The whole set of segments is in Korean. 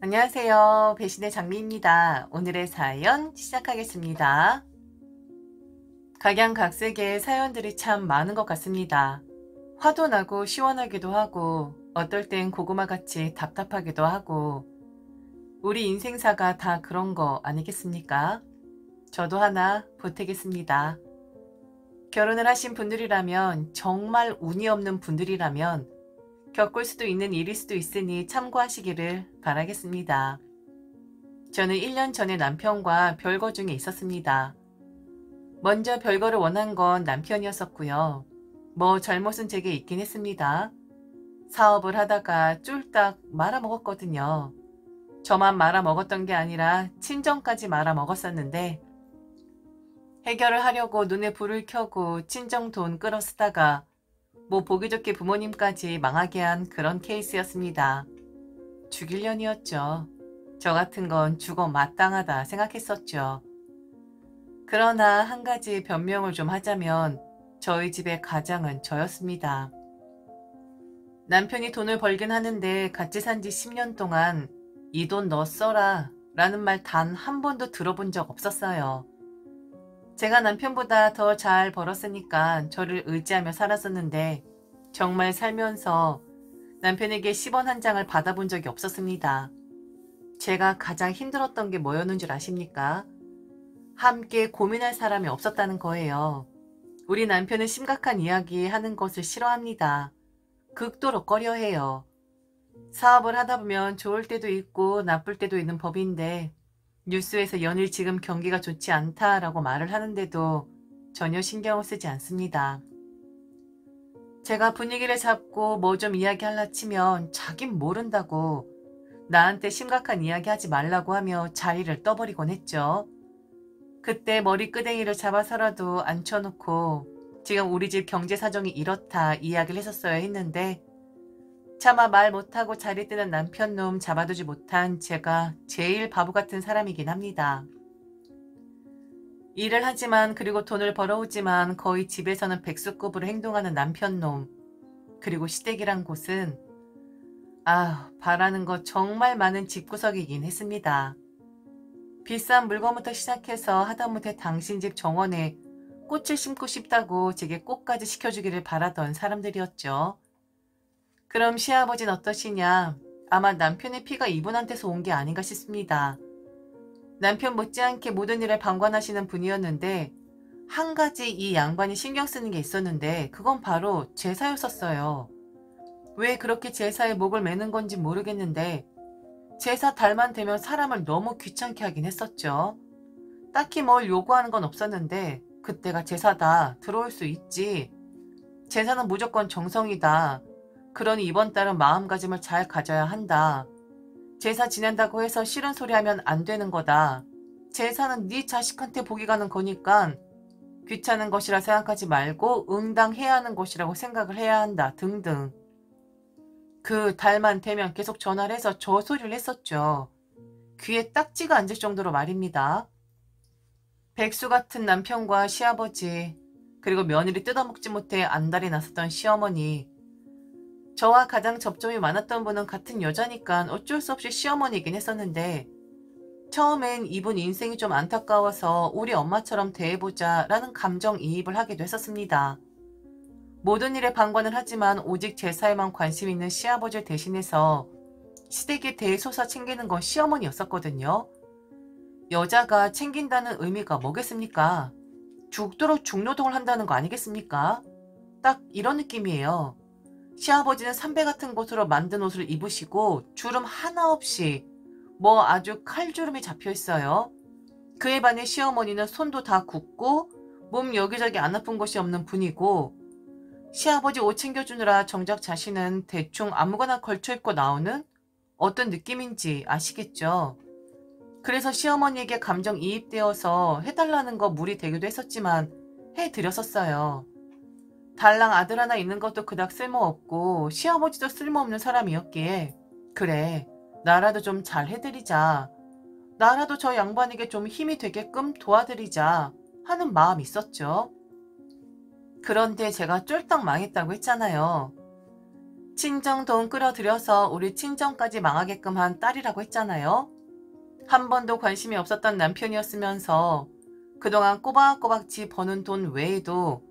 안녕하세요. 배신의 장미입니다. 오늘의 사연 시작하겠습니다. 각양각색의 사연들이 참 많은 것 같습니다. 화도 나고 시원하기도 하고 어떨 땐 고구마같이 답답하기도 하고 우리 인생사가 다 그런 거 아니겠습니까? 저도 하나 보태겠습니다. 결혼을 하신 분들이라면 정말 운이 없는 분들이라면 겪을 수도 있는 일일 수도 있으니 참고하시기를 바라겠습니다. 저는 1년 전에 남편과 별거 중에 있었습니다. 먼저 별거를 원한 건 남편이었었고요. 뭐 잘못은 제게 있긴 했습니다. 사업을 하다가 쫄딱 말아먹었거든요. 저만 말아먹었던 게 아니라 친정까지 말아먹었었는데 해결을 하려고 눈에 불을 켜고 친정 돈 끌어 쓰다가 뭐 보기 좋게 부모님까지 망하게 한 그런 케이스였습니다. 죽일 년이었죠. 저 같은 건 죽어 마땅하다 생각했었죠. 그러나 한 가지 변명을 좀 하자면 저희 집의 가장은 저였습니다. 남편이 돈을 벌긴 하는데 같이 산 지 10년 동안 이 돈 너 써라 라는 말 단 한 번도 들어본 적 없었어요. 제가 남편보다 더 잘 벌었으니까 저를 의지하며 살았었는데 정말 살면서 남편에게 10원 한 장을 받아본 적이 없었습니다. 제가 가장 힘들었던 게 뭐였는 줄 아십니까? 함께 고민할 사람이 없었다는 거예요. 우리 남편은 심각한 이야기 하는 것을 싫어합니다. 극도로 꺼려해요. 사업을 하다 보면 좋을 때도 있고 나쁠 때도 있는 법인데 뉴스에서 연일 지금 경기가 좋지 않다라고 말을 하는데도 전혀 신경을 쓰지 않습니다. 제가 분위기를 잡고 뭐 좀 이야기하려 치면 자긴 모른다고 나한테 심각한 이야기 하지 말라고 하며 자리를 떠버리곤 했죠. 그때 머리끄댕이를 잡아서라도 앉혀놓고 지금 우리 집 경제 사정이 이렇다 이야기를 했었어야 했는데 차마 말 못하고 자리 뜨는 남편놈 잡아두지 못한 제가 제일 바보 같은 사람이긴 합니다. 일을 하지만 그리고 돈을 벌어오지만 거의 집에서는 백수급으로 행동하는 남편놈 그리고 시댁이란 곳은 바라는 거 정말 많은 집구석이긴 했습니다. 비싼 물건부터 시작해서 하다못해 당신 집 정원에 꽃을 심고 싶다고 제게 꽃까지 시켜주기를 바라던 사람들이었죠. 그럼 시아버지는 어떠시냐? 아마 남편의 피가 이분한테서 온 게 아닌가 싶습니다. 남편 못지않게 모든 일을 방관하시는 분이었는데 한 가지 이 양반이 신경 쓰는 게 있었는데 그건 바로 제사였었어요. 왜 그렇게 제사에 목을 매는 건지 모르겠는데 제사 달만 되면 사람을 너무 귀찮게 하긴 했었죠. 딱히 뭘 요구하는 건 없었는데 그때가 제사다. 들어올 수 있지. 제사는 무조건 정성이다. 그러니 이번 달은 마음가짐을 잘 가져야 한다. 제사 지낸다고 해서 싫은 소리 하면 안 되는 거다. 제사는 네 자식한테 복이 가는 거니까 귀찮은 것이라 생각하지 말고 응당해야 하는 것이라고 생각을 해야 한다. 등등. 그 달만 되면 계속 전화를 해서 저 소리를 했었죠. 귀에 딱지가 앉을 정도로 말입니다. 백수 같은 남편과 시아버지, 그리고 며느리 뜯어먹지 못해 안달이 났었던 시어머니, 저와 가장 접점이 많았던 분은 같은 여자니까 어쩔 수 없이 시어머니이긴 했었는데 처음엔 이분 인생이 좀 안타까워서 우리 엄마처럼 대해보자 라는 감정이입을 하기도 했었습니다. 모든 일에 방관을 하지만 오직 제사에만 관심 있는 시아버지를 대신해서 시댁에 대소사 챙기는 건 시어머니였었거든요. 여자가 챙긴다는 의미가 뭐겠습니까? 죽도록 중노동을 한다는 거 아니겠습니까? 딱 이런 느낌이에요. 시아버지는 삼배 같은 곳으로 만든 옷을 입으시고 주름 하나 없이 뭐 아주 칼주름이 잡혀 있어요. 그에 반해 시어머니는 손도 다 굳고 몸 여기저기 안 아픈 곳이 없는 분이고 시아버지 옷 챙겨주느라 정작 자신은 대충 아무거나 걸쳐 입고 나오는 어떤 느낌인지 아시겠죠? 그래서 시어머니에게 감정이입되어서 해달라는 거 무리 되기도 했었지만 해드렸었어요. 달랑 아들 하나 있는 것도 그닥 쓸모없고 시아버지도 쓸모없는 사람이었기에 그래 나라도 좀 잘 해드리자. 나라도 저 양반에게 좀 힘이 되게끔 도와드리자 하는 마음이 있었죠. 그런데 제가 쫄딱 망했다고 했잖아요. 친정 돈 끌어들여서 우리 친정까지 망하게끔 한 딸이라고 했잖아요. 한 번도 관심이 없었던 남편이었으면서 그동안 꼬박꼬박 지 버는 돈 외에도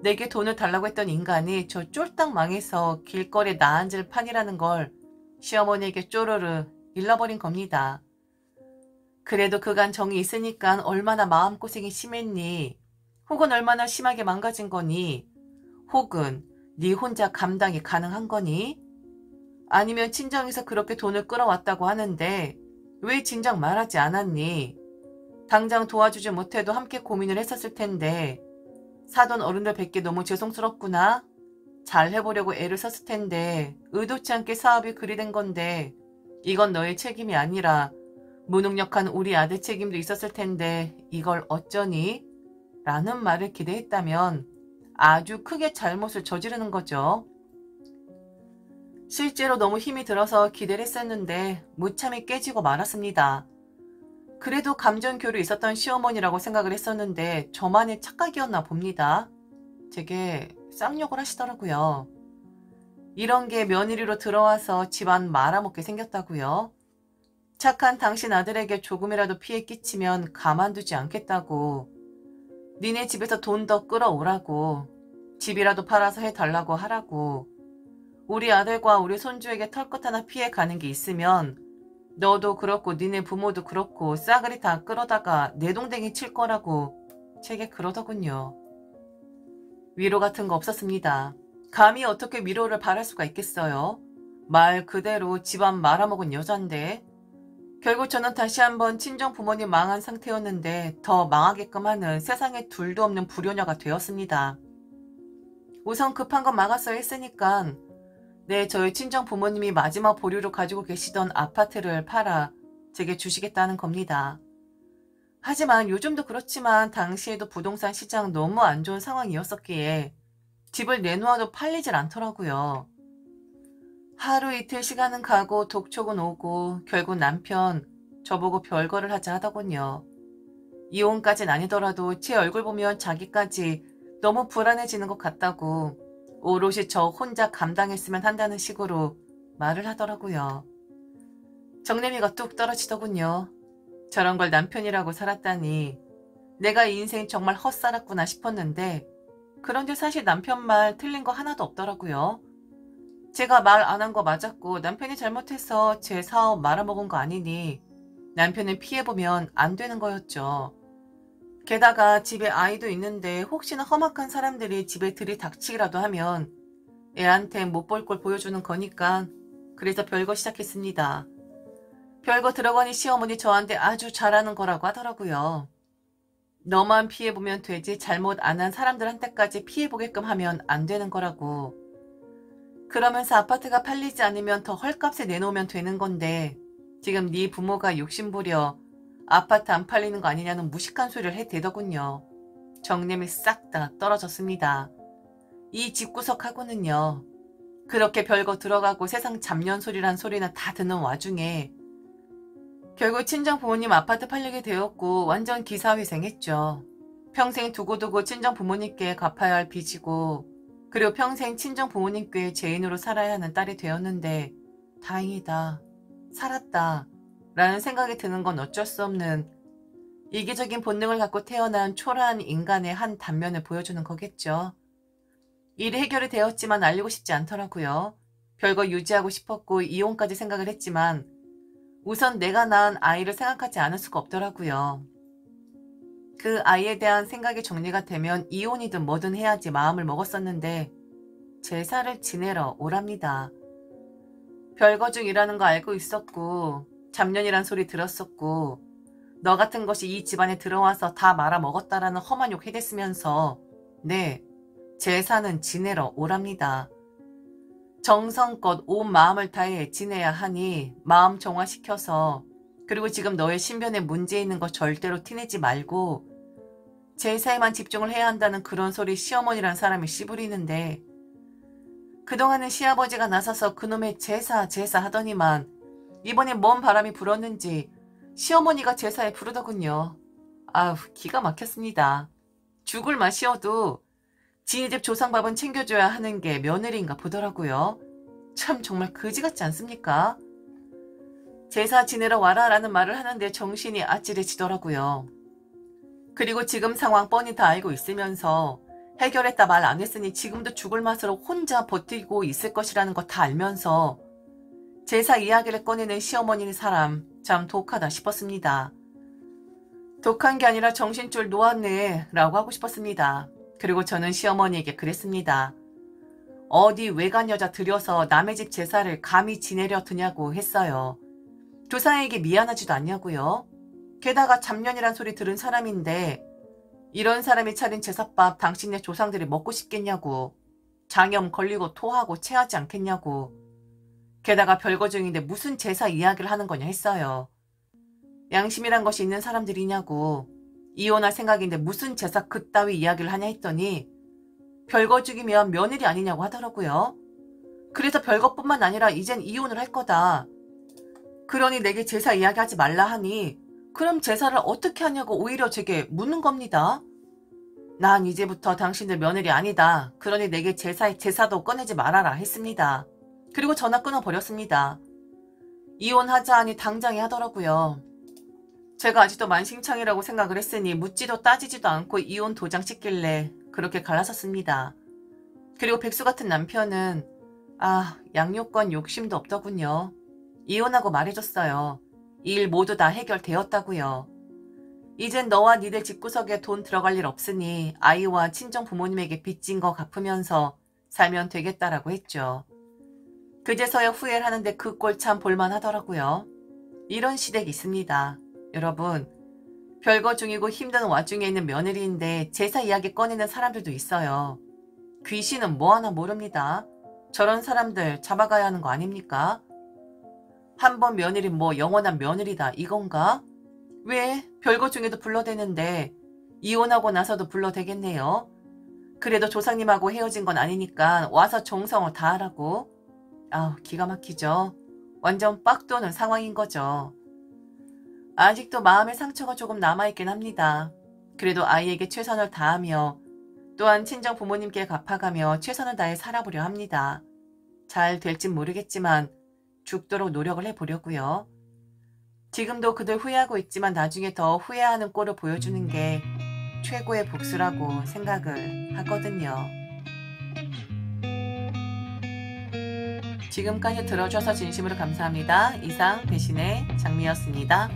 내게 돈을 달라고 했던 인간이 저 쫄딱 망해서 길거리에 나앉을 판이라는 걸 시어머니에게 쪼르르 일러버린 겁니다. 그래도 그간 정이 있으니까 얼마나 마음고생이 심했니? 혹은 얼마나 심하게 망가진 거니? 혹은 네 혼자 감당이 가능한 거니? 아니면 친정에서 그렇게 돈을 끌어왔다고 하는데 왜 진작 말하지 않았니? 당장 도와주지 못해도 함께 고민을 했었을 텐데 사돈 어른들 뵙기 너무 죄송스럽구나. 잘 해보려고 애를 썼을 텐데 의도치 않게 사업이 그리 된 건데 이건 너의 책임이 아니라 무능력한 우리 아들 책임도 있었을 텐데 이걸 어쩌니? 라는 말을 기대했다면 아주 크게 잘못을 저지르는 거죠. 실제로 너무 힘이 들어서 기대를 했었는데 무참히 깨지고 말았습니다. 그래도 감정교류 있었던 시어머니라고 생각을 했었는데 저만의 착각이었나 봅니다. 되게 쌍욕을 하시더라고요. 이런 게 며느리로 들어와서 집안 말아먹게 생겼다고요. 착한 당신 아들에게 조금이라도 피해 끼치면 가만두지 않겠다고. 니네 집에서 돈 더 끌어오라고. 집이라도 팔아서 해달라고 하라고. 우리 아들과 우리 손주에게 털끝 하나 피해 가는 게 있으면 너도 그렇고 니네 부모도 그렇고 싸그리 다 끌어다가 내동댕이 칠 거라고 제게 그러더군요. 위로 같은 거 없었습니다. 감히 어떻게 위로를 바랄 수가 있겠어요. 말 그대로 집안 말아먹은 여잔데 결국 저는 다시 한번 친정 부모님 망한 상태였는데 더 망하게끔 하는 세상에 둘도 없는 불효녀가 되었습니다. 우선 급한 건 막았어야 했으니까 네, 저희 친정 부모님이 마지막 보류로 가지고 계시던 아파트를 팔아 제게 주시겠다는 겁니다. 하지만 요즘도 그렇지만 당시에도 부동산 시장 너무 안 좋은 상황이었었기에 집을 내놓아도 팔리질 않더라고요. 하루 이틀 시간은 가고 독촉은 오고 결국 남편 저보고 별거를 하자 하더군요. 이혼까진 아니더라도 제 얼굴 보면 자기까지 너무 불안해지는 것 같다고 오롯이 저 혼자 감당했으면 한다는 식으로 말을 하더라고요. 정내미가 뚝 떨어지더군요. 저런 걸 남편이라고 살았다니 내가 이 인생 정말 헛살았구나 싶었는데 그런데 사실 남편 말 틀린 거 하나도 없더라고요. 제가 말 안 한 거 맞았고 남편이 잘못해서 제 사업 말아먹은 거 아니니 남편을 피해보면 안 되는 거였죠. 게다가 집에 아이도 있는데 혹시나 험악한 사람들이 집에 들이닥치기라도 하면 애한테 못 볼 걸 보여주는 거니까 그래서 별거 시작했습니다. 별거 들어가니 시어머니 저한테 아주 잘하는 거라고 하더라고요. 너만 피해보면 되지 잘못 안 한 사람들한테까지 피해보게끔 하면 안 되는 거라고. 그러면서 아파트가 팔리지 않으면 더 헐값에 내놓으면 되는 건데 지금 네 부모가 욕심부려 아파트 안 팔리는 거 아니냐는 무식한 소리를 해대더군요. 정념이 싹 다 떨어졌습니다. 이 집구석하고는요. 그렇게 별거 들어가고 세상 잡년소리란 소리는 다 듣는 와중에 결국 친정 부모님 아파트 팔리게 되었고 완전 기사회생했죠. 평생 두고두고 친정 부모님께 갚아야 할 빚이고 그리고 평생 친정 부모님께 죄인으로 살아야 하는 딸이 되었는데 다행이다. 살았다. 라는 생각이 드는 건 어쩔 수 없는 이기적인 본능을 갖고 태어난 초라한 인간의 한 단면을 보여주는 거겠죠. 일이 해결이 되었지만 알리고 싶지 않더라고요. 별거 유지하고 싶었고 이혼까지 생각을 했지만 우선 내가 낳은 아이를 생각하지 않을 수가 없더라고요. 그 아이에 대한 생각이 정리가 되면 이혼이든 뭐든 해야지 마음을 먹었었는데 제사를 지내러 오랍니다. 별거 중이라는 거 알고 있었고 잡년이란 소리 들었었고 너 같은 것이 이 집안에 들어와서 다 말아먹었다라는 험한 욕 해댔으면서 네, 제사는 지내러 오랍니다. 정성껏 온 마음을 다해 지내야 하니 마음 정화시켜서 그리고 지금 너의 신변에 문제 있는 거 절대로 티내지 말고 제사에만 집중을 해야 한다는 그런 소리 시어머니란 사람이 씨부리는데 그동안은 시아버지가 나서서 그놈의 제사 하더니만 이번에 뭔 바람이 불었는지 시어머니가 제사에 부르더군요. 아우 기가 막혔습니다. 죽을 맛이어도 지네 집 조상밥은 챙겨줘야 하는 게 며느리인가 보더라고요. 참 정말 그지 같지 않습니까? 제사 지내러 와라 라는 말을 하는데 정신이 아찔해지더라고요. 그리고 지금 상황 뻔히 다 알고 있으면서 해결했다 말 안 했으니 지금도 죽을 맛으로 혼자 버티고 있을 것이라는 거 다 알면서 제사 이야기를 꺼내는 시어머니의 사람 참 독하다 싶었습니다. 독한 게 아니라 정신줄 놓았네 라고 하고 싶었습니다. 그리고 저는 시어머니에게 그랬습니다. 어디 외간 여자 들여서 남의 집 제사를 감히 지내려 드냐고 했어요. 조상에게 미안하지도 않냐고요. 게다가 잡년이란 소리 들은 사람인데 이런 사람이 차린 제사밥 당신네 조상들이 먹고 싶겠냐고. 장염 걸리고 토하고 체하지 않겠냐고. 게다가 별거 중인데 무슨 제사 이야기를 하는 거냐 했어요. 양심이란 것이 있는 사람들이냐고. 이혼할 생각인데 무슨 제사 그따위 이야기를 하냐 했더니 별거 죽이면 며느리 아니냐고 하더라고요. 그래서 별거뿐만 아니라 이젠 이혼을 할 거다. 그러니 내게 제사 이야기하지 말라 하니 그럼 제사를 어떻게 하냐고 오히려 제게 묻는 겁니다. 난 이제부터 당신들 며느리 아니다. 그러니 내게 제사도 꺼내지 말아라 했습니다. 그리고 전화 끊어버렸습니다. 이혼하자 하니 당장에 하더라고요. 제가 아직도 만신창이라고 생각을 했으니 묻지도 따지지도 않고 이혼 도장 찍길래 그렇게 갈라섰습니다. 그리고 백수 같은 남편은 양육권 욕심도 없더군요. 이혼하고 말해줬어요. 이 일 모두 다 해결되었다고요. 이젠 너와 니들 집구석에 돈 들어갈 일 없으니 아이와 친정 부모님에게 빚진 거 갚으면서 살면 되겠다라고 했죠. 그제서야 후회를 하는데 그 꼴 참 볼만하더라고요. 이런 시댁이 있습니다. 여러분, 별거 중이고 힘든 와중에 있는 며느리인데 제사 이야기 꺼내는 사람들도 있어요. 귀신은 뭐 하나 모릅니다. 저런 사람들 잡아가야 하는 거 아닙니까? 한 번 며느리 뭐 영원한 며느리다 이건가? 왜 별거 중에도 불러대는데 이혼하고 나서도 불러대겠네요. 그래도 조상님하고 헤어진 건 아니니까 와서 정성을 다하라고. 기가 막히죠. 완전 빡 도는 상황인 거죠. 아직도 마음의 상처가 조금 남아있긴 합니다. 그래도 아이에게 최선을 다하며 또한 친정 부모님께 갚아가며 최선을 다해 살아보려 합니다. 잘 될진 모르겠지만 죽도록 노력을 해보려고요. 지금도 그들 후회하고 있지만 나중에 더 후회하는 꼴을 보여주는 게 최고의 복수라고 생각을 하거든요. 지금까지 들어주셔서 진심으로 감사합니다. 이상 배신의 장미였습니다.